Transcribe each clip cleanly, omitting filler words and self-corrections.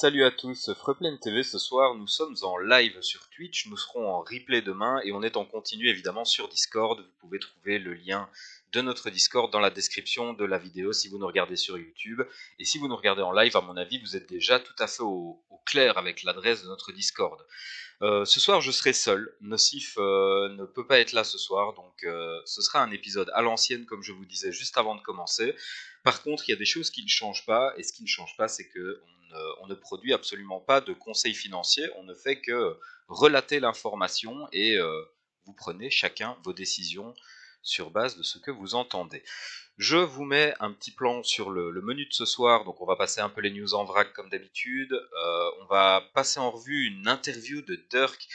Salut à tous, Freplane TV ce soir, nous sommes en live sur Twitch, nous serons en replay demain et on est en continu évidemment sur Discord. Vous pouvez trouver le lien de notre Discord dans la description de la vidéo si vous nous regardez sur YouTube. Et si vous nous regardez en live, à mon avis, vous êtes déjà tout à fait au clair avec l'adresse de notre Discord. Ce soir je serai seul, Nocif ne peut pas être là ce soir, donc ce sera un épisode à l'ancienne comme je vous disais juste avant de commencer. Par contre, il y a des choses qui ne changent pas, et ce qui ne change pas, c'est que on ne produit absolument pas de conseils financiers, on ne fait que relater l'information et vous prenez chacun vos décisions sur base de ce que vous entendez. Je vous mets un petit plan sur le menu de ce soir, donc on va passer un peu les news en vrac comme d'habitude. On va passer en revue une interview de Dirk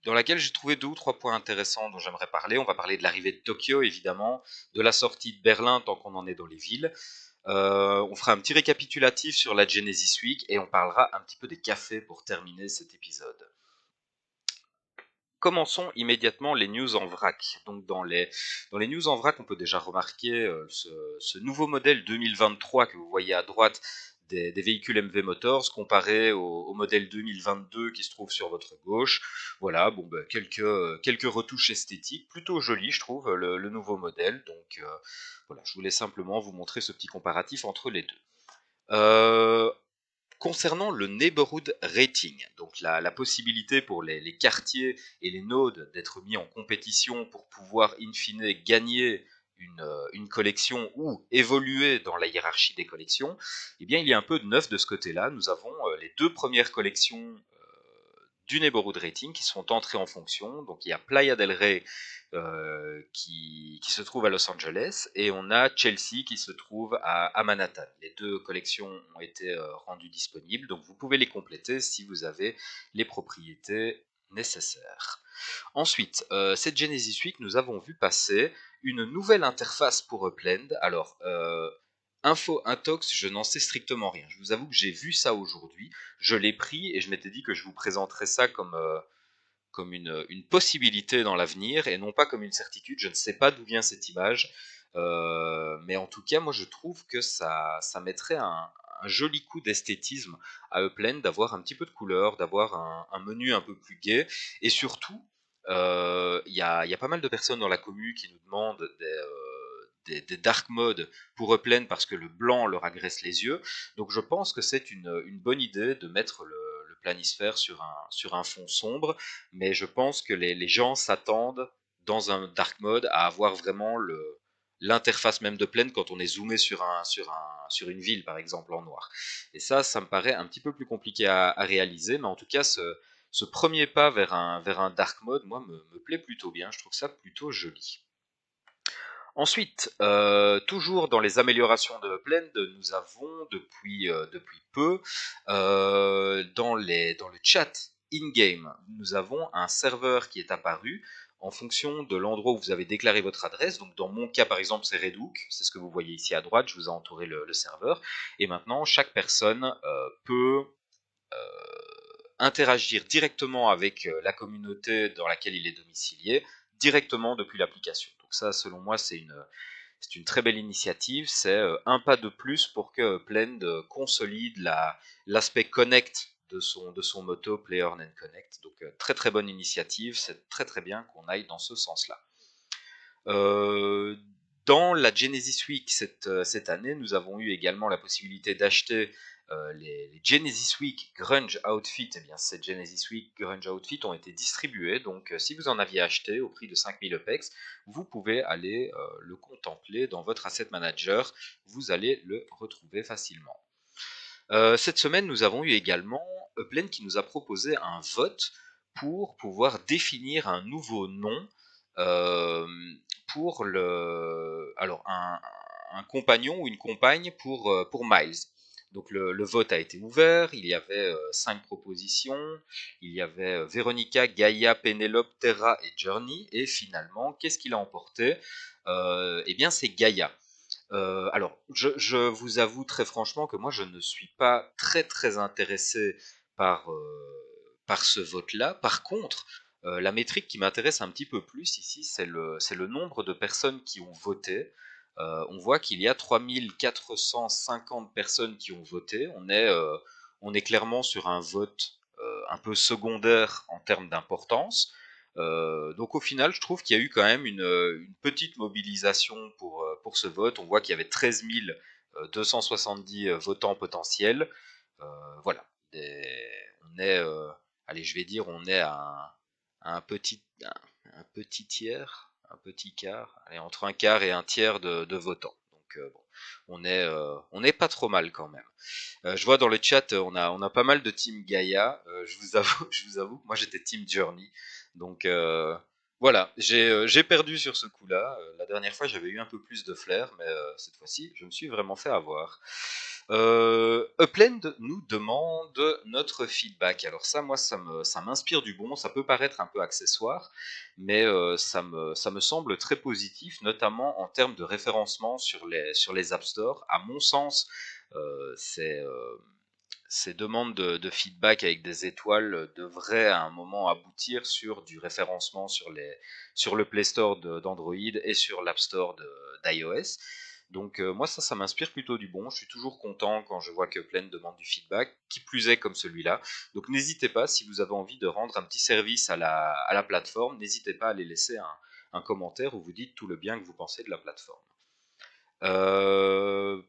dans laquelle j'ai trouvé 2 ou 3 points intéressants dont j'aimerais parler. On va parler de l'arrivée de Tokyo évidemment, de la sortie de Berlin tant qu'on en est dans les villes. On fera un petit récapitulatif sur la Genesis Week et on parlera un petit peu des cafés pour terminer cet épisode. Commençons immédiatement les news en vrac. Donc dans les news en vrac, on peut déjà remarquer ce nouveau modèle 2023 que vous voyez à droite des véhicules MV Motors comparé au modèle 2022 qui se trouve sur votre gauche. Voilà, bon, quelques retouches esthétiques, plutôt jolies je trouve, le nouveau modèle. Donc voilà, je voulais simplement vous montrer ce petit comparatif entre les deux. Concernant le neighborhood rating, donc la possibilité pour les quartiers et les nodes d'être mis en compétition pour pouvoir in fine gagner une collection ou évoluer dans la hiérarchie des collections, eh bien il y a un peu de neuf de ce côté-là. Nous avons les 2 premières collections du neighborhood rating qui sont entrées en fonction. Donc il y a Playa del Rey qui se trouve à Los Angeles et on a Chelsea qui se trouve à Manhattan. Les 2 collections ont été rendues disponibles, donc vous pouvez les compléter si vous avez les propriétés nécessaires. Ensuite, cette Genesis Week, nous avons vu passer une nouvelle interface pour Upland. Alors, info intox, je n'en sais strictement rien. Je vous avoue que j'ai vu ça aujourd'hui, je l'ai pris et je m'étais dit que je vous présenterais ça comme une possibilité dans l'avenir et non pas comme une certitude. Je ne sais pas d'où vient cette image, mais en tout cas, moi je trouve que ça mettrait un joli coup d'esthétisme à Upland, d'avoir un petit peu de couleur, d'avoir un menu un peu plus gai, et surtout, il y a pas mal de personnes dans la commu qui nous demandent des dark modes pour Upland parce que le blanc leur agresse les yeux. Donc je pense que c'est une bonne idée de mettre le planisphère sur un fond sombre, mais je pense que les gens s'attendent dans un dark mode à avoir vraiment l'interface même de Upland quand on est zoomé sur une ville par exemple en noir. Et ça me paraît un petit peu plus compliqué à réaliser, mais en tout cas ce premier pas vers un dark mode, moi, me plaît plutôt bien, je trouve ça plutôt joli. Ensuite, toujours dans les améliorations de Upland, nous avons depuis peu, dans le chat in-game, nous avons un serveur qui est apparu en fonction de l'endroit où vous avez déclaré votre adresse. Donc dans mon cas par exemple c'est Redhook, c'est ce que vous voyez ici à droite, je vous ai entouré le serveur. Et maintenant chaque personne peut interagir directement avec la communauté dans laquelle il est domicilié, directement depuis l'application. Donc ça, selon moi, c'est une très belle initiative, c'est un pas de plus pour que Upland consolide l'aspect connect de son moto Play Earn and Connect. Donc très très bonne initiative, c'est très très bien qu'on aille dans ce sens-là. Dans la Genesis Week cette année, nous avons eu également la possibilité d'acheter les Genesis Week Grunge Outfit. Eh bien, ces Genesis Week Grunge Outfit ont été distribués, donc si vous en aviez acheté au prix de 5000 EPEX, vous pouvez aller le contempler dans votre Asset Manager, vous allez le retrouver facilement. Cette semaine, nous avons eu également Upland qui nous a proposé un vote pour pouvoir définir un nouveau nom euh, pour un compagnon ou une compagne pour Miles. Donc le vote a été ouvert, il y avait 5 propositions, il y avait Véronica, Gaïa, Pénélope, Terra et Journey, et finalement, qu'est-ce qu'il a emporté? Eh bien c'est Gaïa. Alors, je vous avoue très franchement que moi je ne suis pas très très intéressé par ce vote-là. Par contre, la métrique qui m'intéresse un petit peu plus ici, c'est le nombre de personnes qui ont voté. on voit qu'il y a 3450 personnes qui ont voté. On est clairement sur un vote un peu secondaire en termes d'importance. Donc au final, je trouve qu'il y a eu quand même une petite mobilisation pour ce vote. On voit qu'il y avait 13 270 votants potentiels. Voilà. On est, allez, je vais dire, on est à un petit tiers, un petit quart, allez, entre un quart et un tiers de votants. Donc bon, on est pas trop mal quand même. Je vois dans le chat, on a pas mal de team Gaia. Je vous avoue, je vous avoue, moi j'étais team Journey. Donc voilà, j'ai perdu sur ce coup-là. La dernière fois, j'avais eu un peu plus de flair, mais cette fois-ci, je me suis vraiment fait avoir. Upland nous demande notre feedback. Alors ça, moi, ça m'inspire du bon. Ça peut paraître un peu accessoire, mais ça me semble très positif, notamment en termes de référencement sur les App Store. À mon sens, euh, c'est euh, ces demandes de feedback avec des étoiles devraient à un moment aboutir sur du référencement sur le Play Store d'Android et sur l'App Store d'iOS. Donc moi ça m'inspire plutôt du bon. Je suis toujours content quand je vois que Plein demande du feedback, qui plus est comme celui-là. Donc n'hésitez pas, si vous avez envie de rendre un petit service à la plateforme, n'hésitez pas à aller laisser un commentaire où vous dites tout le bien que vous pensez de la plateforme.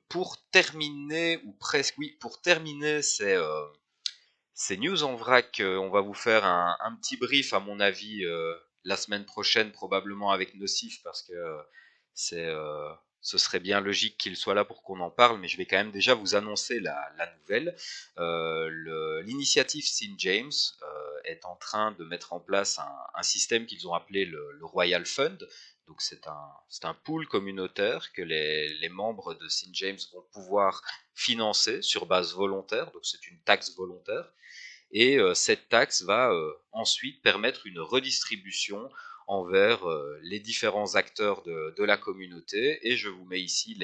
Pour terminer, ou presque, oui, pour terminer, c'est News en vrac. On va vous faire un petit brief, à mon avis, la semaine prochaine, probablement avec Nocif, parce que c'est, euh, ce serait bien logique qu'il soit là pour qu'on en parle, mais je vais quand même déjà vous annoncer la nouvelle. L'initiative St. James est en train de mettre en place un système qu'ils ont appelé le Royal Fund. Donc c'est un pool communautaire que les membres de St. James vont pouvoir financer sur base volontaire, donc c'est une taxe volontaire. Et cette taxe va ensuite permettre une redistribution envers les différents acteurs de la communauté. Et je vous mets ici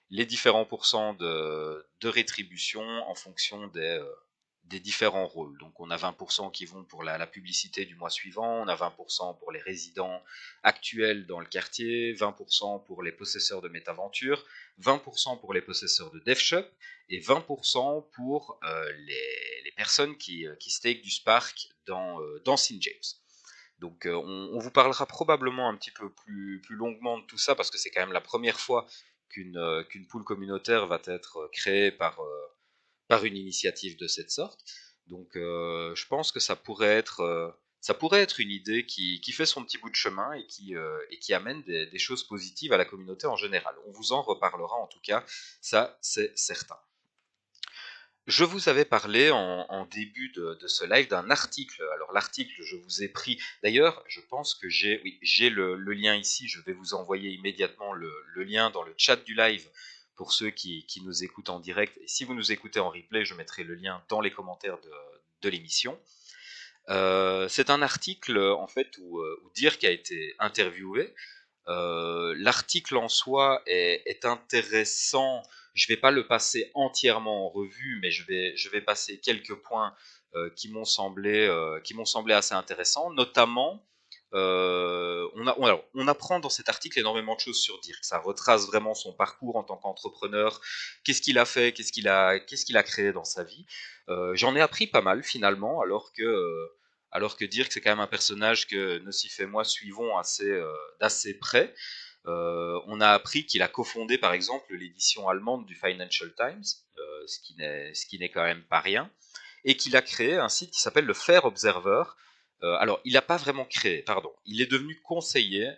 les différents pourcents de rétribution en fonction des différents rôles. Donc on a 20% qui vont pour la publicité du mois suivant, on a 20% pour les résidents actuels dans le quartier, 20% pour les possesseurs de MetaVenture, 20% pour les possesseurs de DevShop et 20% pour les personnes qui stake du Spark dans St. James. Donc on vous parlera probablement un petit peu plus longuement de tout ça parce que c'est quand même la première fois qu'une pool communautaire va être créée par une initiative de cette sorte. Donc je pense que ça pourrait être une idée qui fait son petit bout de chemin et qui amène des choses positives à la communauté en général. On vous en reparlera en tout cas, ça c'est certain. Je vous avais parlé en début de ce live d'un article. Alors l'article, je vous ai pris. D'ailleurs, je pense que j'ai le lien ici. Je vais vous envoyer immédiatement le lien dans le chat du live pour ceux qui nous écoutent en direct. Et si vous nous écoutez en replay, je mettrai le lien dans les commentaires de l'émission. C'est un article en fait où Dirk a été interviewé. L'article en soi est intéressant. Je vais pas le passer entièrement en revue, mais je vais passer quelques points qui m'ont semblé assez intéressants. Notamment, alors, on apprend dans cet article énormément de choses sur Dirk. Ça retrace vraiment son parcours en tant qu'entrepreneur. Qu'est-ce qu'il a fait, qu'est-ce qu'il a créé dans sa vie. J'en ai appris pas mal finalement, alors que Dirk c'est quand même un personnage que Nocif et moi suivons d'assez près. On a appris qu'il a cofondé par exemple l'édition allemande du Financial Times, ce qui n'est quand même pas rien, et qu'il a créé un site qui s'appelle le Fair Observer. Alors, il n'a pas vraiment créé, pardon. Il est devenu conseiller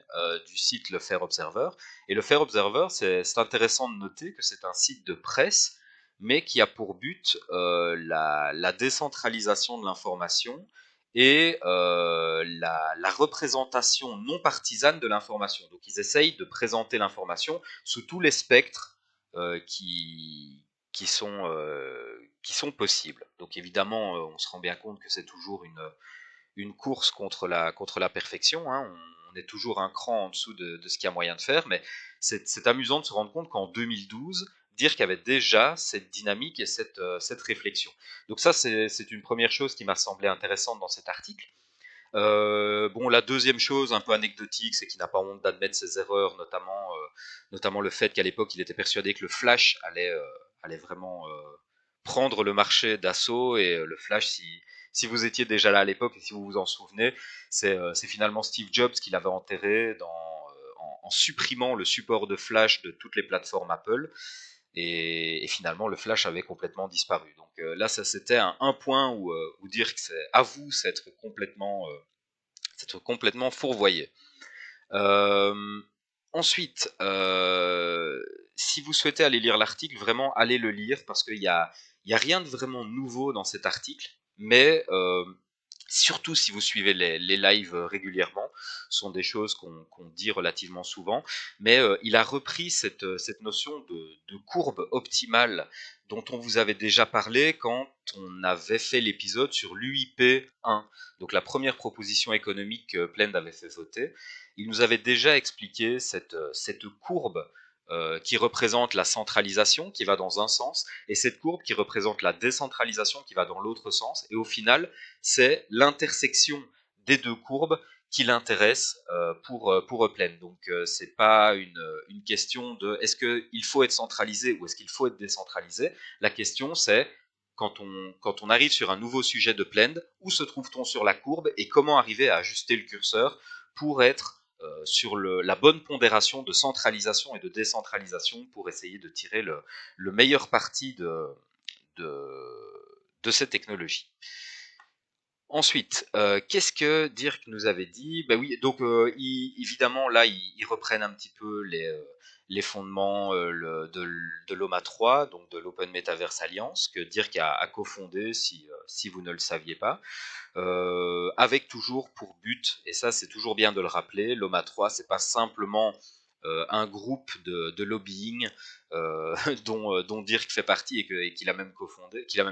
du site Le Fair Observer. Et le Fair Observer, c'est intéressant de noter que c'est un site de presse, mais qui a pour but la décentralisation de l'information et la représentation non partisane de l'information. Donc ils essayent de présenter l'information sous tous les spectres euh, qui, qui sont possibles. Donc évidemment, on se rend bien compte que c'est toujours une course contre la perfection. Hein. On est toujours un cran en dessous de ce qu'il y a moyen de faire, mais c'est amusant de se rendre compte qu'en 2012, dire qu'il y avait déjà cette dynamique et cette réflexion. Donc ça, c'est une première chose qui m'a semblé intéressante dans cet article. Bon, la deuxième chose un peu anecdotique, c'est qu'il n'a pas honte d'admettre ses erreurs, notamment le fait qu'à l'époque, il était persuadé que le Flash allait vraiment prendre le marché d'assaut. Et le Flash, si vous étiez déjà là à l'époque et si vous vous en souvenez, c'est finalement Steve Jobs qui l'avait enterré en supprimant le support de Flash de toutes les plateformes Apple. Et finalement, le Flash avait complètement disparu. Donc là, ça c'était un point où dire que c'est à vous, c'est être complètement fourvoyé. Euh, Ensuite, si vous souhaitez aller lire l'article, vraiment allez le lire parce qu'il y a rien de vraiment nouveau dans cet article, mais surtout si vous suivez les lives régulièrement, ce sont des choses qu'on dit relativement souvent, mais il a repris cette notion de courbe optimale dont on vous avait déjà parlé quand on avait fait l'épisode sur l'UIP 1, donc la première proposition économique que Plend avait fait voter. Il nous avait déjà expliqué cette courbe qui représente la centralisation qui va dans un sens et cette courbe qui représente la décentralisation qui va dans l'autre sens. Et au final, c'est l'intersection des deux courbes qui l'intéresse pour Upland. Donc c'est pas une question de est-ce qu'il faut être centralisé ou est-ce qu'il faut être décentralisé. La question c'est quand on arrive sur un nouveau sujet de Plend, où se trouve-t-on sur la courbe et comment arriver à ajuster le curseur pour être sur la bonne pondération de centralisation et de décentralisation pour essayer de tirer le meilleur parti de cette technologie. Ensuite, qu'est-ce que Dirk nous avait dit? Ben oui, donc évidemment là, ils reprennent un petit peu les fondements de l'OMA 3, donc de l'Open Metaverse Alliance, que Dirk a cofondé, si vous ne le saviez pas, avec toujours pour but, et ça c'est toujours bien de le rappeler, l'OMA 3, c'est pas simplement un groupe de lobbying dont Dirk fait partie et qu'il a même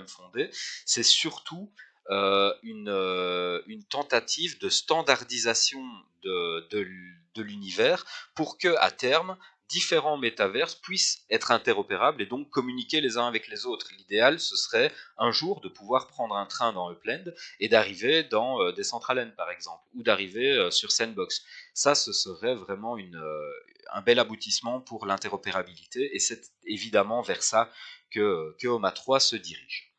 fondé, c'est surtout une tentative de standardisation de l'univers pour que, à terme, différents métaverses puissent être interopérables et donc communiquer les uns avec les autres. L'idéal, ce serait un jour de pouvoir prendre un train dans Upland et d'arriver dans Decentraland, par exemple, ou d'arriver sur Sandbox. Ça, ce serait vraiment un bel aboutissement pour l'interopérabilité et c'est évidemment vers ça que OMA 3 se dirige.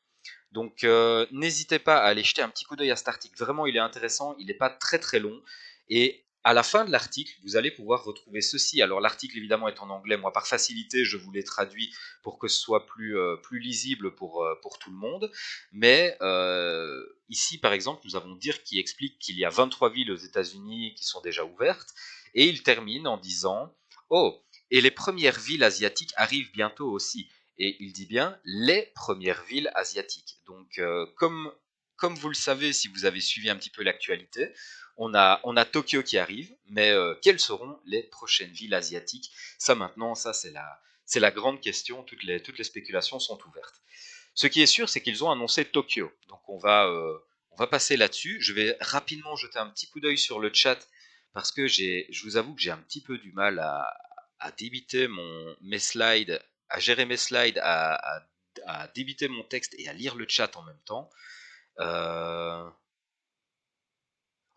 Donc n'hésitez pas à aller jeter un petit coup d'œil à cet article. Vraiment, il est intéressant, il n'est pas très très long. Et à la fin de l'article, vous allez pouvoir retrouver ceci. Alors l'article évidemment est en anglais. Moi, par facilité, je vous l'ai traduit pour que ce soit plus lisible pour tout le monde. Mais ici, par exemple, nous avons Dirk qui explique qu'il y a 23 villes aux États-Unis qui sont déjà ouvertes. Et il termine en disant: Oh, et les premières villes asiatiques arrivent bientôt aussi. Et il dit bien les premières villes asiatiques. Donc, comme vous le savez, si vous avez suivi un petit peu l'actualité, on a Tokyo qui arrive, mais quelles seront les prochaines villes asiatiques? Ça maintenant, ça c'est la grande question, toutes les spéculations sont ouvertes. Ce qui est sûr, c'est qu'ils ont annoncé Tokyo. Donc on va passer là-dessus. Je vais rapidement jeter un petit coup d'œil sur le chat parce que je vous avoue que j'ai un petit peu du mal à débiter mes slides, à gérer mes slides, à débiter mon texte et à lire le chat en même temps.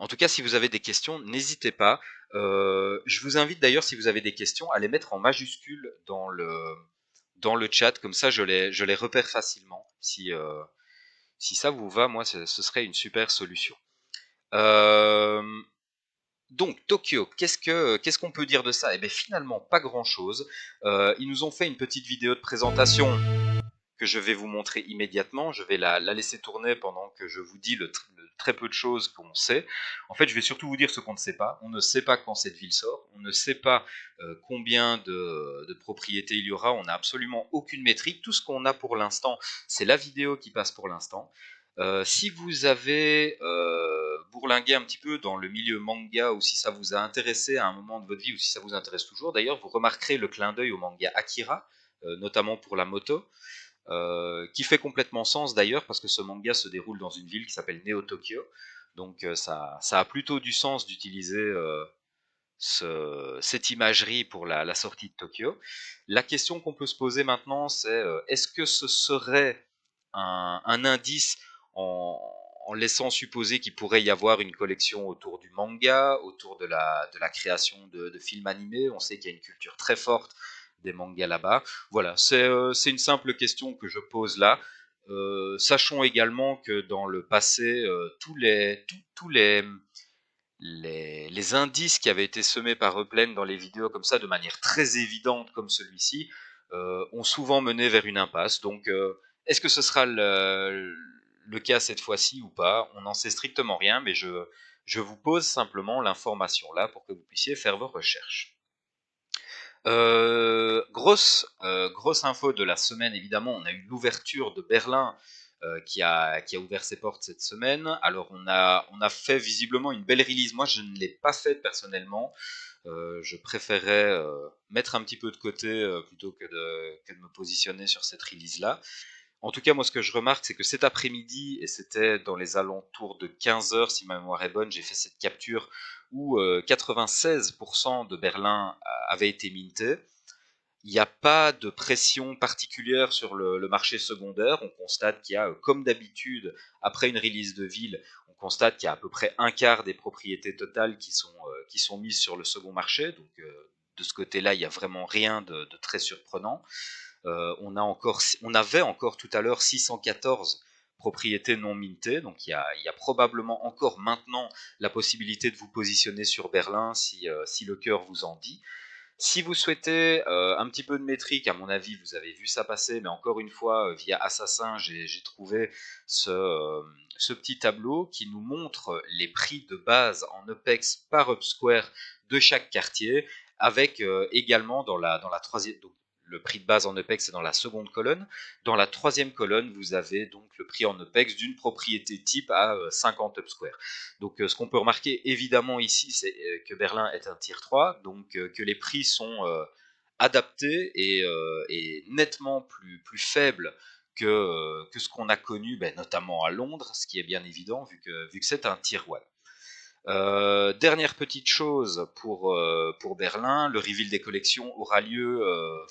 En tout cas, si vous avez des questions, n'hésitez pas. Je vous invite d'ailleurs, si vous avez des questions, à les mettre en majuscule dans le chat, comme ça je les repère facilement. Si ça vous va, moi ce serait une super solution. Euh, donc Tokyo, qu'est-ce qu'on peut dire de ça? Eh bien finalement pas grand-chose. Ils nous ont fait une petite vidéo de présentation que je vais vous montrer immédiatement. Je vais la laisser tourner pendant que je vous dis le très peu de choses qu'on sait. En fait, je vais surtout vous dire ce qu'on ne sait pas. On ne sait pas quand cette ville sort. On ne sait pas combien de propriétés il y aura. On n'a absolument aucune métrique. Tout ce qu'on a pour l'instant, c'est la vidéo qui passe pour l'instant. Si vous avez bourlingué un petit peu dans le milieu manga ou si ça vous a intéressé à un moment de votre vie ou si ça vous intéresse toujours, d'ailleurs, vous remarquerez le clin d'œil au manga Akira, notamment pour la moto. Qui fait complètement sens d'ailleurs parce que ce manga se déroule dans une ville qui s'appelle Neo Tokyo, donc ça a plutôt du sens d'utiliser cette imagerie pour la sortie de Tokyo. La question qu'on peut se poser maintenant, c'est est-ce que ce serait un indice en, en laissant supposer qu'il pourrait y avoir une collection autour du manga, autour de la création de films animés. On sait qu'il y a une culture très forte des mangas là-bas. Voilà, c'est une simple question que je pose là. Sachons également que dans le passé, tous les indices qui avaient été semés par Upland dans les vidéos comme ça, de manière très évidente comme celui-ci, ont souvent mené vers une impasse. Donc, est-ce que ce sera le cas cette fois-ci ou pas? On n'en sait strictement rien, mais je vous pose simplement l'information là pour que vous puissiez faire vos recherches. Grosse info de la semaine, évidemment, on a eu l'ouverture de Berlin qui a ouvert ses portes cette semaine. Alors on a fait visiblement une belle release. Moi je ne l'ai pas faite personnellement. Je préférais mettre un petit peu de côté plutôt que de me positionner sur cette release-là. En tout cas, moi, ce que je remarque, c'est que cet après-midi, et c'était dans les alentours de 15 heures, si ma mémoire est bonne, j'ai fait cette capture où 96% de Berlin avait été minté. Il n'y a pas de pression particulière sur le marché secondaire. On constate qu'il y a, comme d'habitude, après une release de ville, on constate qu'il y a à peu près un quart des propriétés totales qui sont mises sur le second marché. Donc, de ce côté-là, il n'y a vraiment rien de très surprenant. On avait encore tout à l'heure 614 propriétés non mintées, donc il y a probablement encore maintenant la possibilité de vous positionner sur Berlin si le cœur vous en dit. Si vous souhaitez un petit peu de métrique, à mon avis, vous avez vu ça passer, mais encore une fois, via Assassin, j'ai trouvé ce petit tableau qui nous montre les prix de base en UPEX par UpSquare de chaque quartier, avec également dans la troisième, donc le prix de base en UPEX c'est dans la seconde colonne. Dans la troisième colonne, vous avez donc le prix en UPEX d'une propriété type à 50 UpSquare. Donc ce qu'on peut remarquer évidemment ici, c'est que Berlin est un tier 3, donc que les prix sont adaptés et nettement plus faibles que ce qu'on a connu, notamment à Londres, ce qui est bien évident vu que c'est un tier 1. Dernière petite chose pour Berlin, le reveal des collections aura lieu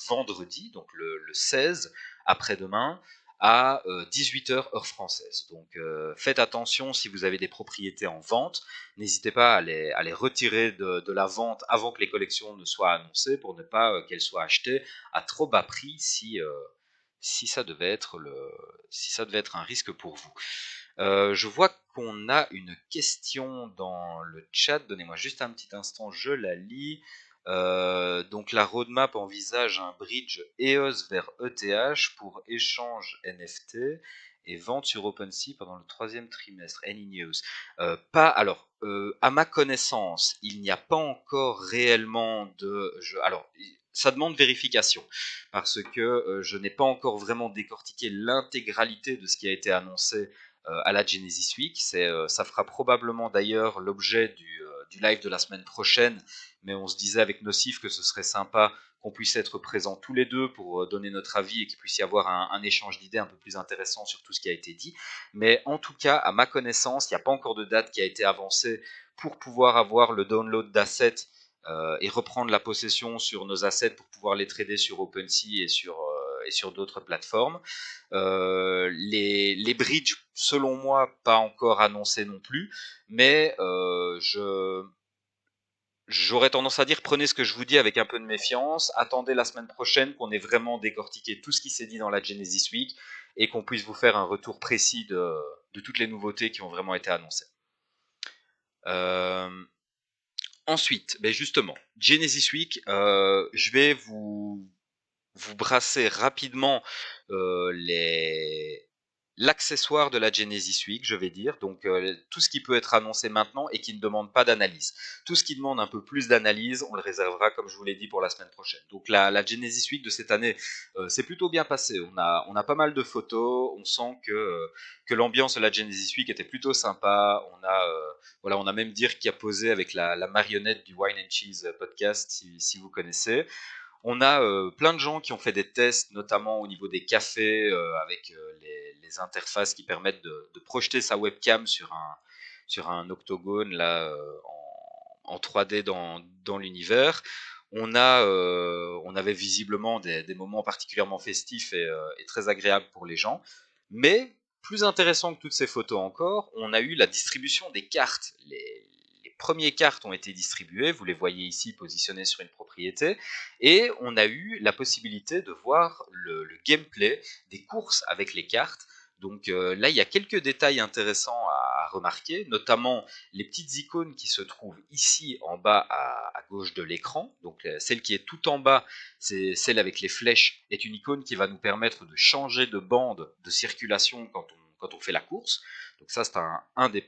vendredi, donc le 16, après-demain, à 18h heure française. Donc faites attention si vous avez des propriétés en vente, n'hésitez pas à les retirer de la vente avant que les collections ne soient annoncées pour ne pas qu'elles soient achetées à trop bas prix si ça devait être un risque pour vous. Je vois qu'on a une question dans le chat. Donnez-moi juste un petit instant, je la lis. Donc la roadmap envisage un bridge EOS vers ETH pour échange NFT et vente sur OpenSea pendant le troisième trimestre. Any news? Alors, à ma connaissance, il n'y a pas encore réellement de jeu. Alors, ça demande vérification parce que je n'ai pas encore vraiment décortiqué l'intégralité de ce qui a été annoncé à la Genesis Week. Ça fera probablement d'ailleurs l'objet du live de la semaine prochaine, mais on se disait avec Nocif que ce serait sympa qu'on puisse être présents tous les deux pour donner notre avis et qu'il puisse y avoir un échange d'idées un peu plus intéressant sur tout ce qui a été dit. Mais en tout cas, à ma connaissance, il n'y a pas encore de date qui a été avancée pour pouvoir avoir le download d'assets et reprendre la possession sur nos assets pour pouvoir les trader sur OpenSea et sur d'autres plateformes. Les bridges, selon moi, pas encore annoncés non plus, mais j'aurais tendance à dire prenez ce que je vous dis avec un peu de méfiance, attendez la semaine prochaine qu'on ait vraiment décortiqué tout ce qui s'est dit dans la Genesis Week et qu'on puisse vous faire un retour précis de toutes les nouveautés qui ont vraiment été annoncées. Ensuite, justement, Genesis Week, je vais vous brasser rapidement l'accessoire de la Genesis Week, je vais dire, donc tout ce qui peut être annoncé maintenant et qui ne demande pas d'analyse. Tout ce qui demande un peu plus d'analyse, on le réservera, comme je vous l'ai dit, pour la semaine prochaine. Donc la Genesis Week de cette année, c'est plutôt bien passé. On a pas mal de photos, on sent que l'ambiance de la Genesis Week était plutôt sympa. On a même dire qui a posé avec la marionnette du Wine and Cheese podcast, si vous connaissez. On a plein de gens qui ont fait des tests, notamment au niveau des cafés, avec les interfaces qui permettent de projeter sa webcam sur un octogone là, en 3D dans l'univers. On avait visiblement des moments particulièrement festifs et très agréables pour les gens. Mais plus intéressant que toutes ces photos encore, on a eu la distribution des cartes. Les premières cartes ont été distribuées, vous les voyez ici positionnées sur une propriété, et on a eu la possibilité de voir le gameplay des courses avec les cartes. Donc là, il y a quelques détails intéressants à remarquer, notamment les petites icônes qui se trouvent ici en bas à gauche de l'écran. Donc celle qui est tout en bas, c'est celle avec les flèches, est une icône qui va nous permettre de changer de bande de circulation quand on fait la course. Donc ça, c'est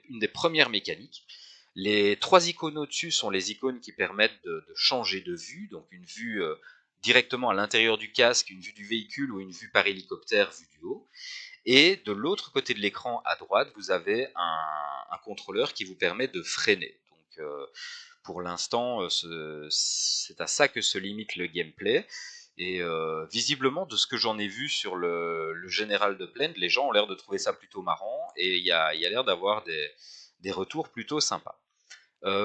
une des premières mécaniques. Les trois icônes au-dessus sont les icônes qui permettent de changer de vue, donc une vue directement à l'intérieur du casque, une vue du véhicule ou une vue par hélicoptère vue du haut. Et de l'autre côté de l'écran à droite, vous avez un contrôleur qui vous permet de freiner. Donc pour l'instant, c'est à ça que se limite le gameplay. Et visiblement, de ce que j'en ai vu sur le général de Blend, les gens ont l'air de trouver ça plutôt marrant et il y a l'air d'avoir des retours plutôt sympas.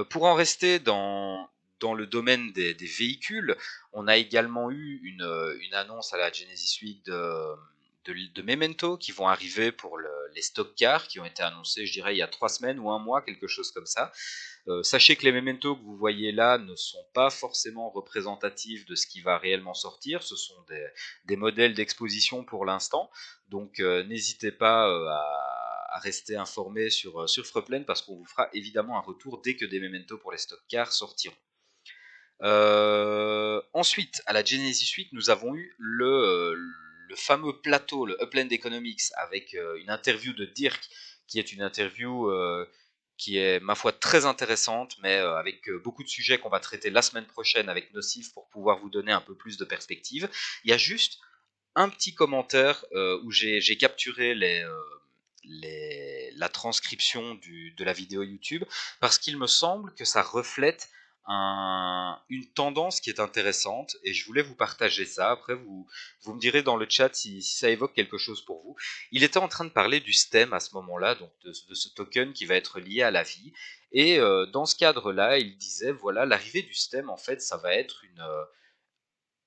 Pour en rester dans le domaine des véhicules, on a également eu une annonce à la Genesis Week de Memento qui vont arriver pour les stock cars qui ont été annoncés, je dirais, il y a 3 semaines ou un mois, quelque chose comme ça. Sachez que les Memento que vous voyez là ne sont pas forcément représentatifs de ce qui va réellement sortir, ce sont des modèles d'exposition pour l'instant, donc n'hésitez pas à rester informé sur Freeplane parce qu'on vous fera évidemment un retour dès que des Memento pour les stock cars sortiront. Ensuite, à la Genesis Week, nous avons eu le fameux plateau, le Upland Economics, avec une interview de Dirk, qui est une interview qui est, ma foi, très intéressante, mais avec beaucoup de sujets qu'on va traiter la semaine prochaine avec Nocif pour pouvoir vous donner un peu plus de perspective. Il y a juste un petit commentaire où j'ai capturé la transcription de la vidéo YouTube, parce qu'il me semble que ça reflète une tendance qui est intéressante, et je voulais vous partager ça. Après, vous me direz dans le chat si ça évoque quelque chose pour vous. Il était en train de parler du STEM à ce moment-là, donc de ce token qui va être lié à la vie, et dans ce cadre-là, il disait, voilà, l'arrivée du STEM, en fait, ça va être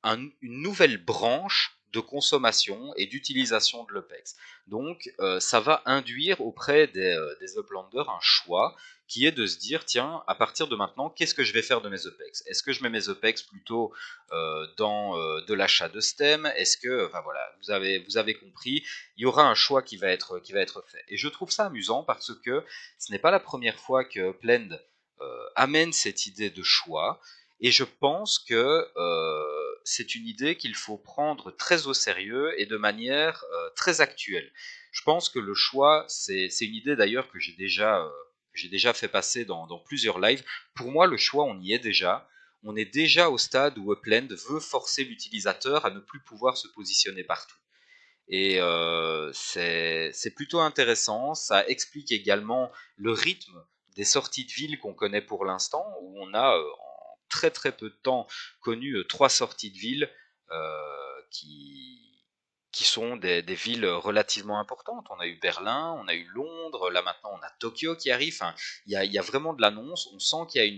une nouvelle branche de consommation et d'utilisation de l'UPEX. Donc ça va induire auprès des uplanders un choix qui est de se dire, tiens, à partir de maintenant, qu'est-ce que je vais faire de mes UPEX? Est-ce que je mets mes UPEX plutôt dans de l'achat de STEM? Est-ce que, enfin voilà, vous avez compris, il y aura un choix qui va être fait. Et je trouve ça amusant parce que ce n'est pas la première fois que Plend amène cette idée de choix, et je pense que c'est une idée qu'il faut prendre très au sérieux et de manière très actuelle. Je pense que le choix, c'est une idée d'ailleurs que j'ai déjà fait passer dans plusieurs lives. Pour moi, le choix, on y est déjà. On est déjà au stade où Upland veut forcer l'utilisateur à ne plus pouvoir se positionner partout. Et c'est plutôt intéressant. Ça explique également le rythme des sorties de ville qu'on connaît pour l'instant, où on a en très très peu de temps connu 3 sorties de ville qui sont des villes relativement importantes. On a eu Berlin, on a eu Londres, là maintenant on a Tokyo qui arrive. Enfin, il y a vraiment de l'annonce. On sent qu'il y a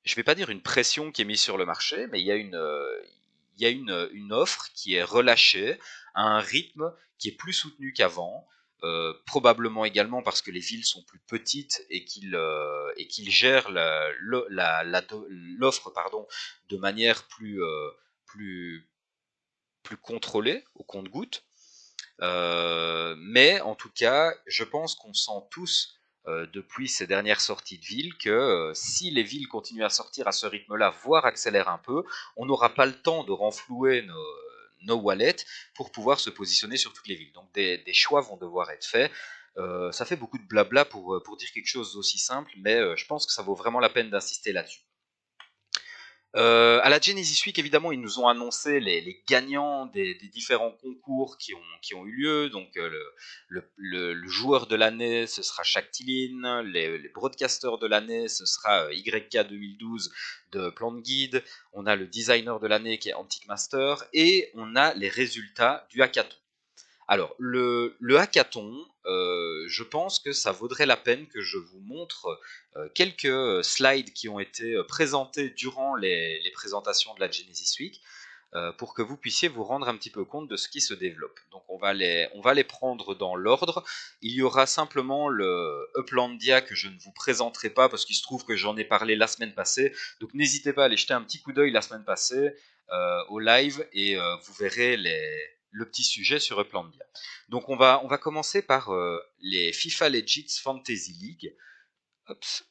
je ne vais pas dire une pression qui est mise sur le marché, mais il y a une offre qui est relâchée à un rythme qui est plus soutenu qu'avant, probablement également parce que les villes sont plus petites et qu'ils gèrent l'offre de manière plus, plus contrôlée, au compte-gouttes. Mais en tout cas, je pense qu'on sent tous depuis ces dernières sorties de ville que si les villes continuent à sortir à ce rythme-là, voire accélèrent un peu, on n'aura pas le temps de renflouer nos wallets pour pouvoir se positionner sur toutes les villes. Donc des choix vont devoir être faits. Ça fait beaucoup de blabla pour dire quelque chose d'aussi simple, mais je pense que ça vaut vraiment la peine d'insister là-dessus. À la Genesis Week, évidemment, ils nous ont annoncé les gagnants des différents concours qui ont eu lieu. Donc, le joueur de l'année, ce sera Shaktilin. Les broadcasters de l'année, ce sera YK 2012 de Plant Guide. On a le designer de l'année qui est Antique Master. Et on a les résultats du hackathon. Alors, le hackathon, je pense que ça vaudrait la peine que je vous montre quelques slides qui ont été présentés durant les présentations de la Genesis Week. pour que vous puissiez vous rendre un petit peu compte de ce qui se développe. Donc on va les prendre dans l'ordre. Il y aura simplement le Uplandia que je ne vous présenterai pas parce qu'il se trouve que j'en ai parlé la semaine passée. Donc n'hésitez pas à aller jeter un petit coup d'œil la semaine passée au live et vous verrez le petit sujet sur Uplandia. Donc on va commencer par les FIFA Legends Fantasy League. Hops.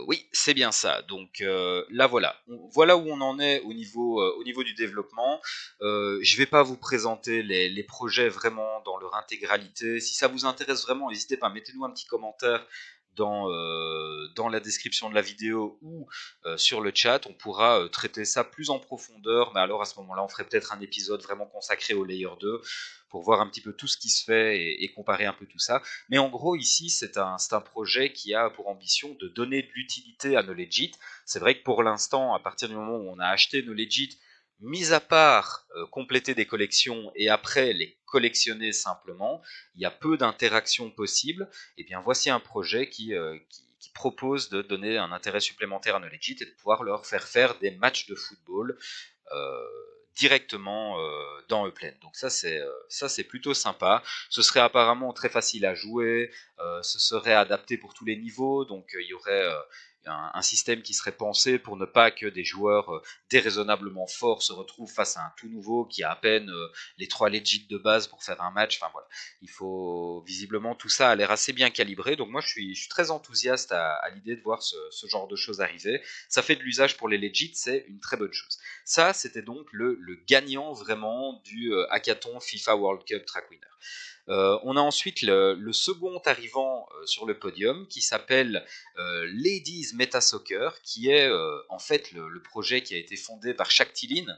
Oui, c'est bien ça. Donc là, voilà où on en est au niveau du développement. Je vais pas vous présenter les projets vraiment dans leur intégralité. Si ça vous intéresse vraiment, n'hésitez pas, mettez-nous un petit commentaire dans la description de la vidéo ou sur le chat. On pourra traiter ça plus en profondeur. Mais alors à ce moment-là, on ferait peut-être un épisode vraiment consacré au Layer 2 pour voir un petit peu tout ce qui se fait et comparer un peu tout ça. Mais en gros, ici, c'est un projet qui a pour ambition de donner de l'utilité à Knowledge. C'est vrai que pour l'instant, à partir du moment où on a acheté Knowledge, mis à part compléter des collections et après les collectionner simplement, il y a peu d'interactions possibles. Et bien voici un projet qui propose de donner un intérêt supplémentaire à Knowledge et de pouvoir leur faire des matchs de football euh, directement dans Upland. Donc ça c'est plutôt sympa. Ce serait apparemment très facile à jouer, ce serait adapté pour tous les niveaux, donc il y aurait un système qui serait pensé pour ne pas que des joueurs déraisonnablement forts se retrouvent face à un tout nouveau qui a à peine les 3 legits de base pour faire un match. Enfin voilà, il faut visiblement tout ça a l'air assez bien calibré. Donc moi je suis très enthousiaste à l'idée de voir ce genre de choses arriver. Ça fait de l'usage pour les legits, c'est une très bonne chose. Ça, c'était donc le gagnant vraiment du hackathon FIFA World Cup Track Winner. On a ensuite le second arrivant sur le podium qui s'appelle Ladies Meta Soccer, qui est en fait le projet qui a été fondé par Shaktilin,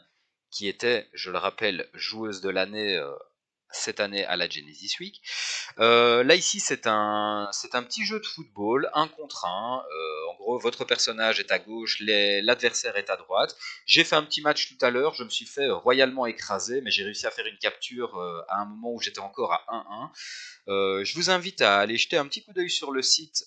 qui était, je le rappelle, joueuse de l'année cette année à la Genesis Week. Là ici c'est un petit jeu de football, un contre un. En gros votre personnage est à gauche, l'adversaire est à droite. J'ai fait un petit match tout à l'heure, je me suis fait royalement écraser, mais j'ai réussi à faire une capture à un moment où j'étais encore à 1-1. Je vous invite à aller jeter un petit coup d'œil sur le site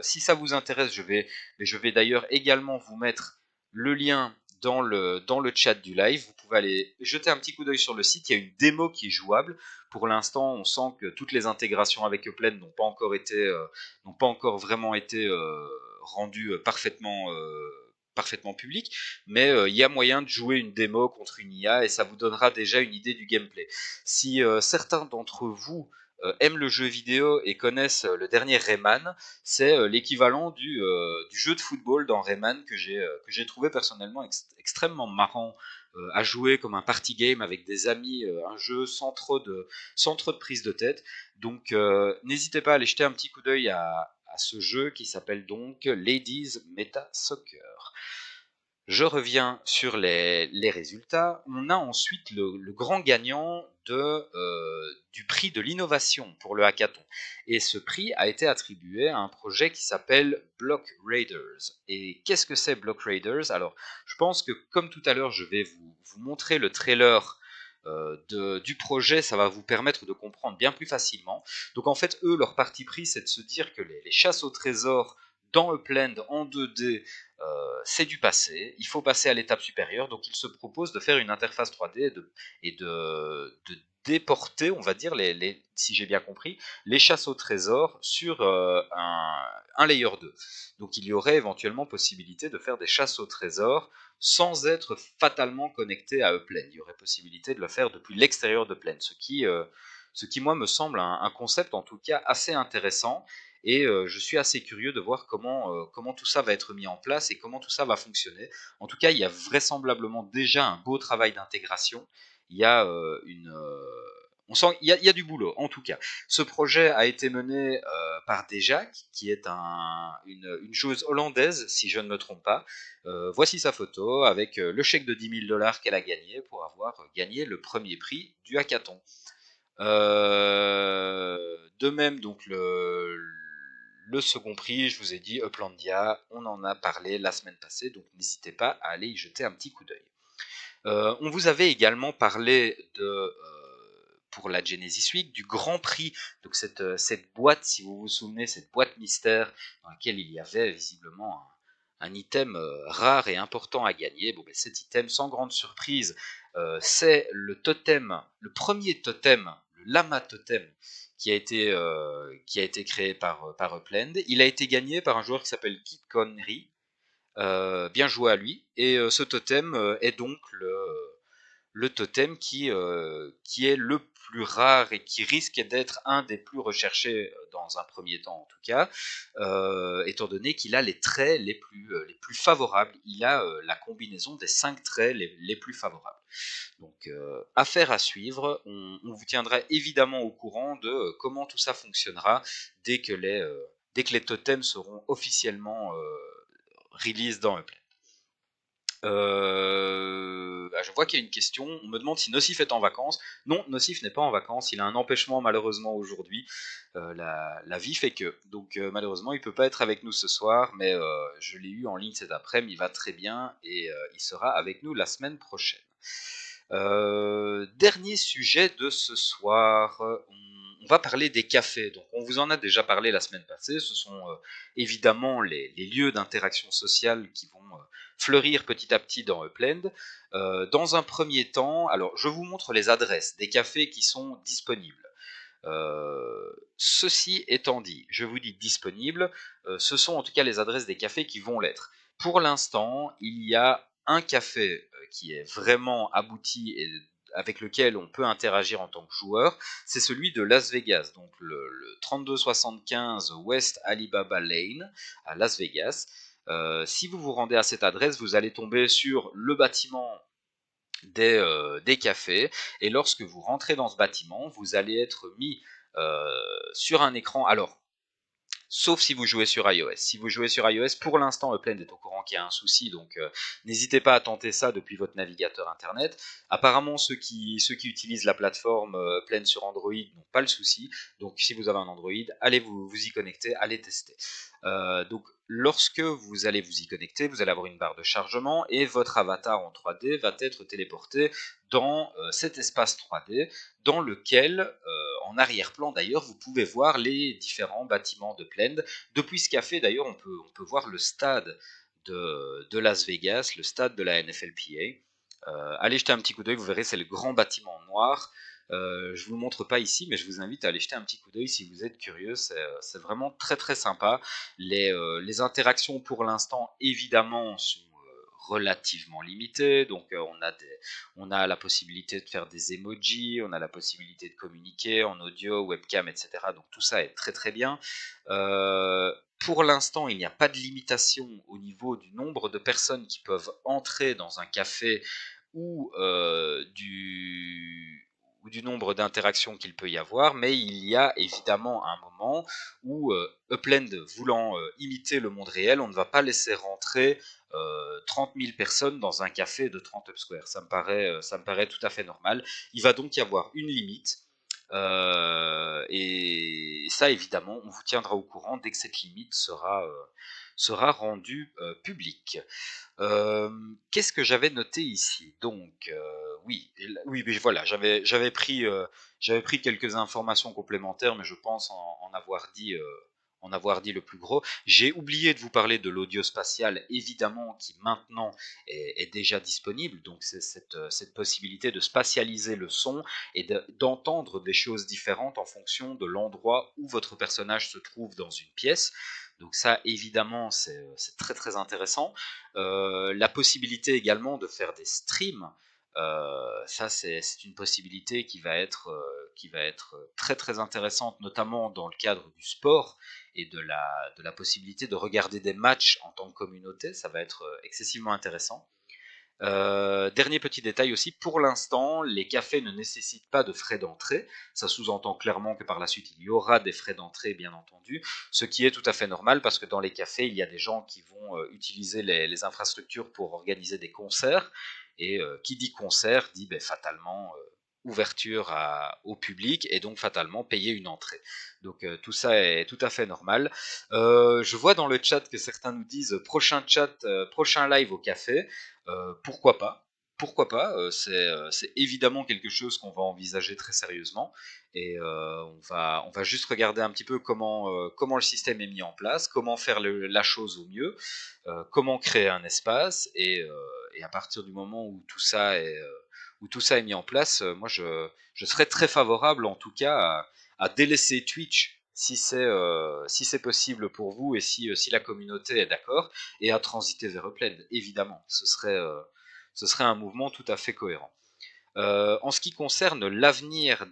si ça vous intéresse. Je vais d'ailleurs également vous mettre le lien dans le chat du live. Vous pouvez aller jeter un petit coup d'œil sur le site. Il y a une démo qui est jouable. Pour l'instant, on sent que toutes les intégrations avec Upland n'ont pas encore vraiment été rendues parfaitement publiques, mais il y a moyen de jouer une démo contre une IA et ça vous donnera déjà une idée du gameplay. Si certains d'entre vous aiment le jeu vidéo et connaissent le dernier Rayman, c'est l'équivalent du jeu de football dans Rayman que j'ai trouvé personnellement extrêmement marrant à jouer comme un party game avec des amis, un jeu sans trop de prise de tête. Donc n'hésitez pas à aller jeter un petit coup d'œil à ce jeu qui s'appelle donc Ladies Meta Soccer. Je reviens sur les résultats. On a ensuite le grand gagnant du prix de l'innovation pour le hackathon. Et ce prix a été attribué à un projet qui s'appelle Block Raiders. Et qu'est-ce que c'est Block Raiders? Alors, je pense que comme tout à l'heure, je vais vous montrer le trailer du projet, ça va vous permettre de comprendre bien plus facilement. Donc en fait, eux, leur parti pris, c'est de se dire que les chasses au trésor dans Upland en 2D, c'est du passé, il faut passer à l'étape supérieure, donc ils se proposent de faire une interface 3D de déporter, on va dire, si j'ai bien compris, les chasses au trésor sur un layer 2. Donc il y aurait éventuellement possibilité de faire des chasses au trésor sans être fatalement connecté à Upland. Il y aurait possibilité de le faire depuis l'extérieur de Upland, ce qui moi me semble un concept en tout cas assez intéressant et je suis assez curieux de voir comment tout ça va être mis en place et comment tout ça va fonctionner. En tout cas, il y a vraisemblablement déjà un beau travail d'intégration. Il y a on sent il y a du boulot, en tout cas. Ce projet a été mené par Dejak, qui est une joueuse hollandaise, si je ne me trompe pas. Voici sa photo avec le chèque de 10 000 $ qu'elle a gagné pour avoir gagné le premier prix du hackathon. De même, donc le second prix, je vous ai dit, Uplandia, on en a parlé la semaine passée, donc n'hésitez pas à aller y jeter un petit coup d'œil. On vous avait également parlé pour la Genesis Week, du Grand Prix, donc cette boîte, si vous vous souvenez, cette boîte mystère dans laquelle il y avait visiblement un item rare et important à gagner. Bon, ben, cet item, sans grande surprise, c'est le totem, le premier totem, le lama totem, qui a été créé par Upland. Il a été gagné par un joueur qui s'appelle Kit Connery. Bien joué à lui. Et ce totem est donc le totem qui est le plus rare et qui risque d'être un des plus recherchés dans un premier temps en tout cas, étant donné qu'il a les traits les plus favorables. Il a la combinaison des 5 traits les plus favorables. Donc affaire à suivre, on vous tiendra évidemment au courant de comment tout ça fonctionnera dès que les totems seront officiellement release dans Upland. Je vois qu'il y a une question. On me demande si Nocif est en vacances. Non, Nocif n'est pas en vacances. Il a un empêchement malheureusement aujourd'hui. La vie fait que. Donc malheureusement, il peut pas être avec nous ce soir. Mais je l'ai eu en ligne cet après-midi. Il va très bien et il sera avec nous la semaine prochaine. Dernier sujet de ce soir. On va parler des cafés. Donc, on vous en a déjà parlé la semaine passée. Ce sont évidemment les lieux d'interaction sociale qui vont fleurir petit à petit dans Upland. Dans un premier temps, alors je vous montre les adresses des cafés qui sont disponibles. Ceci étant dit, je vous dis disponibles, ce sont en tout cas les adresses des cafés qui vont l'être. Pour l'instant, il y a un café qui est vraiment abouti et avec lequel on peut interagir en tant que joueur, c'est celui de Las Vegas, donc le 3275 West Alibaba Lane à Las Vegas. Si vous vous rendez à cette adresse, vous allez tomber sur le bâtiment des cafés, et lorsque vous rentrez dans ce bâtiment, vous allez être mis sur un écran. Alors, sauf si vous jouez sur iOS. Si vous jouez sur iOS, pour l'instant, Upland est au courant qu'il y a un souci, donc n'hésitez pas à tenter ça depuis votre navigateur internet. Apparemment, ceux qui utilisent la plateforme Upland sur Android n'ont pas le souci, donc si vous avez un Android, allez vous y connecter, allez tester. Donc, lorsque vous allez vous y connecter, vous allez avoir une barre de chargement et votre avatar en 3D va être téléporté dans cet espace 3D dans lequel, en arrière-plan d'ailleurs, vous pouvez voir les différents bâtiments de Upland. Depuis ce café d'ailleurs, on peut voir le stade de Las Vegas, le stade de la NFLPA. Allez jeter un petit coup d'œil, vous verrez, c'est le grand bâtiment noir. Je vous le montre pas ici, mais je vous invite à aller jeter un petit coup d'œil si vous êtes curieux. C'est vraiment très très sympa. Les interactions pour l'instant, évidemment, sont relativement limitées. Donc on a la possibilité de faire des emojis, on a la possibilité de communiquer en audio, webcam, etc. Donc tout ça est très très bien. Pour l'instant, il n'y a pas de limitation au niveau du nombre de personnes qui peuvent entrer dans un café ou du nombre d'interactions qu'il peut y avoir, mais il y a évidemment un moment où Upland voulant imiter le monde réel, on ne va pas laisser rentrer 30 000 personnes dans un café de 30 Up Square. Ça me paraît tout à fait normal. Il va donc y avoir une limite. Et ça, évidemment, on vous tiendra au courant dès que cette limite sera rendue publique. Qu'est-ce que j'avais noté ici? Donc, oui, voilà, j'avais pris quelques informations complémentaires, mais je pense en avoir dit le plus gros. J'ai oublié de vous parler de l'audio spatial, évidemment, qui maintenant est déjà disponible. Donc, c'est cette possibilité de spatialiser le son et d'entendre des choses différentes en fonction de l'endroit où votre personnage se trouve dans une pièce. Donc ça, évidemment, c'est très très intéressant. La possibilité également de faire des streams, ça c'est une possibilité qui va être très très intéressante, notamment dans le cadre du sport et de la possibilité de regarder des matchs en tant que communauté. Ça va être excessivement intéressant. Dernier petit détail aussi, pour l'instant, les cafés ne nécessitent pas de frais d'entrée. Ça sous-entend clairement que par la suite, il y aura des frais d'entrée, bien entendu, ce qui est tout à fait normal parce que dans les cafés, il y a des gens qui vont utiliser les infrastructures pour organiser des concerts. Et qui dit concert dit fatalement ouverture au public et donc fatalement payer une entrée. Donc tout ça est tout à fait normal. Je vois dans le chat que certains nous disent prochain live au café. Pourquoi pas? pourquoi pas, c'est évidemment quelque chose qu'on va envisager très sérieusement et on va juste regarder un petit peu comment le système est mis en place, comment faire la chose au mieux, comment créer un espace et à partir du moment où tout ça est mis en place, moi je serais très favorable en tout cas à délaisser Twitch si c'est possible pour vous et si la communauté est d'accord, et à transiter vers Upland, évidemment. Ce serait un mouvement tout à fait cohérent. En ce qui concerne l'avenir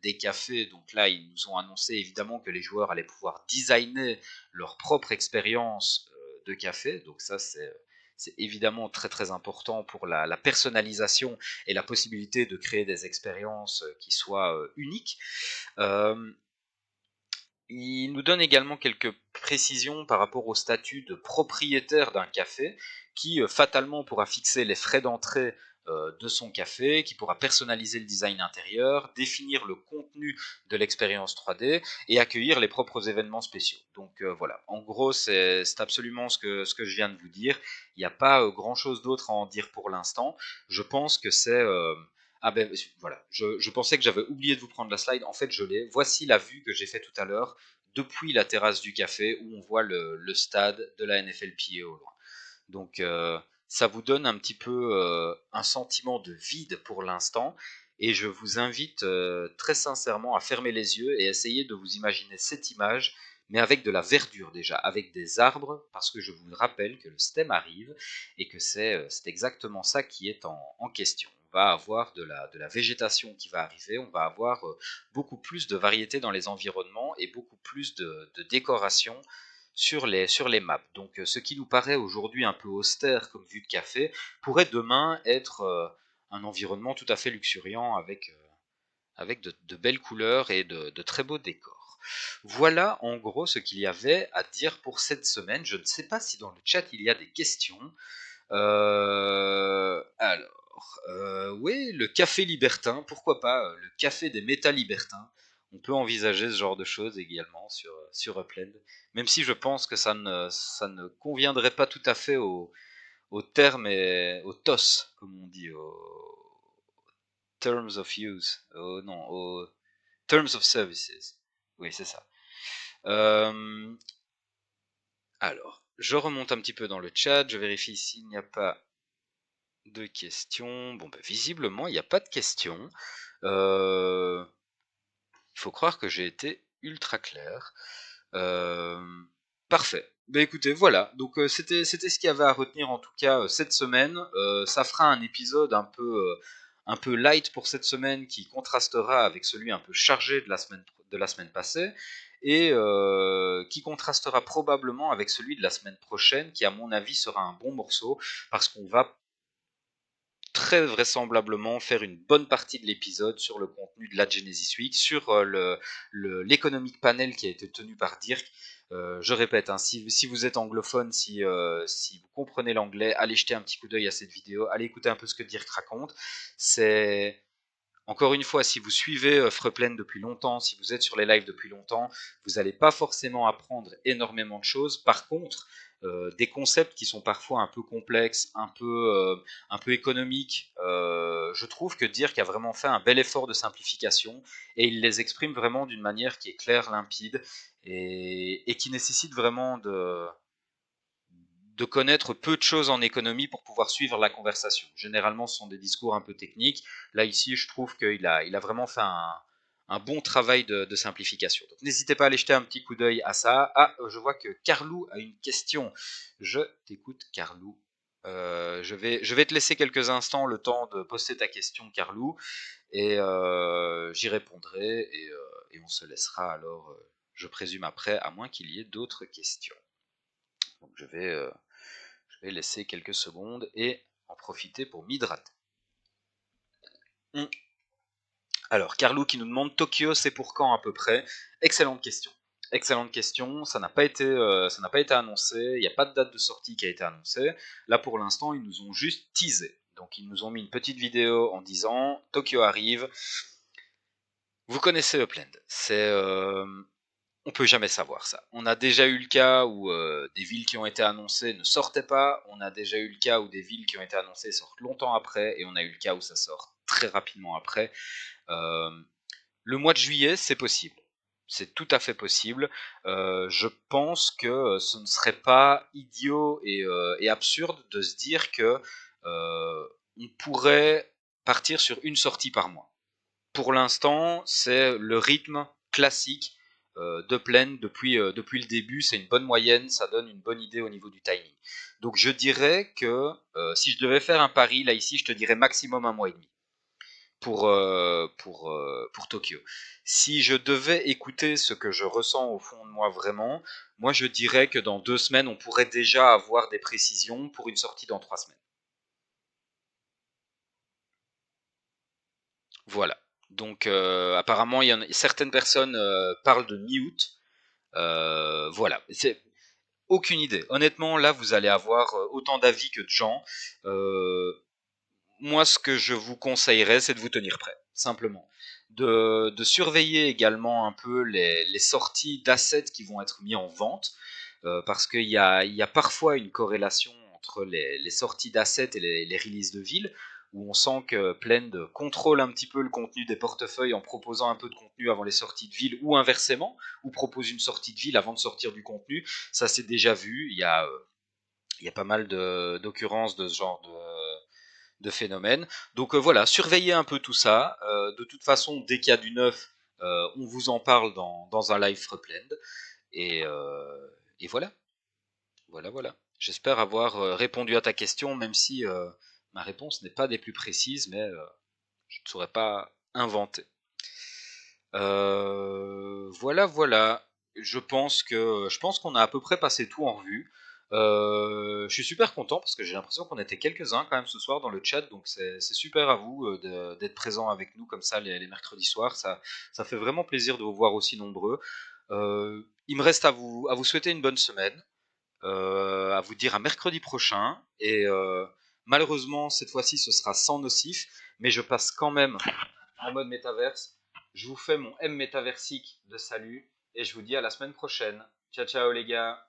des cafés, donc là, ils nous ont annoncé évidemment que les joueurs allaient pouvoir designer leur propre expérience de café. Donc ça, c'est évidemment très très important pour la personnalisation et la possibilité de créer des expériences qui soient uniques. Euh, il nous donne également quelques précisions par rapport au statut de propriétaire d'un café, qui fatalement pourra fixer les frais d'entrée de son café, qui pourra personnaliser le design intérieur, définir le contenu de l'expérience 3D et accueillir les propres événements spéciaux. Donc voilà, en gros c'est absolument ce que je viens de vous dire. Il n'y a pas grand chose d'autre à en dire pour l'instant. Je pense que c'est... ah ben voilà, je pensais que j'avais oublié de vous prendre la slide, en fait je l'ai. Voici la vue que j'ai fait tout à l'heure depuis la terrasse du café où on voit le stade de la NFLPA au loin. Donc ça vous donne un petit peu un sentiment de vide pour l'instant et je vous invite très sincèrement à fermer les yeux et essayer de vous imaginer cette image, mais avec de la verdure déjà, avec des arbres, parce que je vous rappelle que le stem arrive et que c'est exactement ça qui est en question. On va avoir de la végétation qui va arriver, on va avoir beaucoup plus de variété dans les environnements et beaucoup plus de décoration sur les maps. Donc ce qui nous paraît aujourd'hui un peu austère comme vue de café pourrait demain être un environnement tout à fait luxuriant avec de belles couleurs et de très beaux décors. Voilà en gros ce qu'il y avait à dire pour cette semaine. Je ne sais pas si dans le chat il y a des questions. Oui, le café libertin, pourquoi pas, le café des méta libertins. On peut envisager ce genre de choses également sur Upland, même si je pense que ça ne conviendrait pas tout à fait au terme et au TOS, comme on dit, au Terms of Use, non, au Terms of Services. Oui, c'est ça. Euh, alors, je remonte un petit peu dans le chat, je vérifie s'il n'y a pas de questions. Bon, bah, visiblement, il n'y a pas de questions. Il faut croire que j'ai été ultra clair. Euh, Parfait. Bah écoutez, voilà. Donc c'était ce qu'il y avait à retenir en tout cas cette semaine. Ça fera un épisode un peu light pour cette semaine qui contrastera avec celui un peu chargé de la semaine passée et qui contrastera probablement avec celui de la semaine prochaine qui à mon avis sera un bon morceau parce qu'on va très vraisemblablement faire une bonne partie de l'épisode sur le contenu de la Genesis Week, sur l'économic panel qui a été tenu par Dirk. Je répète, hein, si vous êtes anglophone, si vous comprenez l'anglais, allez jeter un petit coup d'œil à cette vidéo, allez écouter un peu ce que Dirk raconte. C'est encore une fois, si vous suivez Freuplen depuis longtemps, si vous êtes sur les lives depuis longtemps, vous n'allez pas forcément apprendre énormément de choses. Par contre, des concepts qui sont parfois un peu complexes, un peu économiques, je trouve que Dirk a vraiment fait un bel effort de simplification et il les exprime vraiment d'une manière qui est claire, limpide et qui nécessite vraiment de connaître peu de choses en économie pour pouvoir suivre la conversation. Généralement, ce sont des discours un peu techniques. Là, ici, je trouve il a vraiment fait un bon travail de simplification. Donc, n'hésitez pas à aller jeter un petit coup d'œil à ça. Ah, je vois que Carlou a une question. Je t'écoute, Carlou. Je vais te laisser quelques instants le temps de poster ta question, Carlou, et j'y répondrai, et on se laissera alors, je présume après, à moins qu'il y ait d'autres questions. Donc je vais laisser quelques secondes et en profiter pour m'hydrater. Alors, Carlou qui nous demande Tokyo, c'est pour quand à peu près? Excellente question. Excellente question. Ça n'a pas été annoncé. Il n'y a pas de date de sortie qui a été annoncée. Là, pour l'instant, ils nous ont juste teasé. Donc, ils nous ont mis une petite vidéo en disant Tokyo arrive. Vous connaissez Upland. On peut jamais savoir ça. On a déjà eu le cas où des villes qui ont été annoncées ne sortaient pas, on a déjà eu le cas où des villes qui ont été annoncées sortent longtemps après, et on a eu le cas où ça sort très rapidement après. Euh, le mois de juillet, c'est possible. C'est tout à fait possible. Je pense que ce ne serait pas idiot et absurde de se dire que on pourrait partir sur une sortie par mois. Pour l'instant, c'est le rythme classique de plaine depuis le début. C'est une bonne moyenne, ça donne une bonne idée au niveau du timing. Donc je dirais que si je devais faire un pari, là ici, je te dirais maximum un mois et demi pour Tokyo. Si je devais écouter ce que je ressens au fond de moi vraiment, moi je dirais que dans 2 semaines, on pourrait déjà avoir des précisions pour une sortie dans 3 semaines. Voilà. Donc apparemment, certaines personnes parlent de mi-août. Voilà. C'est aucune idée. Honnêtement, là, vous allez avoir autant d'avis que de gens. Euh, Moi, ce que je vous conseillerais, c'est de vous tenir prêt, simplement. De surveiller également un peu les sorties d'assets qui vont être mis en vente, parce qu'il y a parfois une corrélation entre les sorties d'assets et les releases de ville, où on sent que Plend contrôle un petit peu le contenu des portefeuilles en proposant un peu de contenu avant les sorties de ville, ou inversement, ou propose une sortie de ville avant de sortir du contenu. Ça c'est déjà vu, il y a pas mal d'occurrences de ce genre de phénomène. Donc voilà, surveillez un peu tout ça. De toute façon, dès qu'il y a du neuf, on vous en parle dans un live Replend. Et, euh, et voilà, voilà. J'espère avoir répondu à ta question, même si ma réponse n'est pas des plus précises, mais je ne saurais pas inventer. Voilà. Je pense qu'on a à peu près passé tout en revue. Je suis super content parce que j'ai l'impression qu'on était quelques-uns quand même ce soir dans le chat, donc c'est super à vous d'être présents avec nous comme ça les mercredis soirs. Ça fait vraiment plaisir de vous voir aussi nombreux. Il me reste à vous souhaiter une bonne semaine, à vous dire à mercredi prochain. Et malheureusement, cette fois-ci, ce sera sans nocif, mais je passe quand même en mode métaverse. Je vous fais mon M métaversique de salut et je vous dis à la semaine prochaine. Ciao, ciao les gars.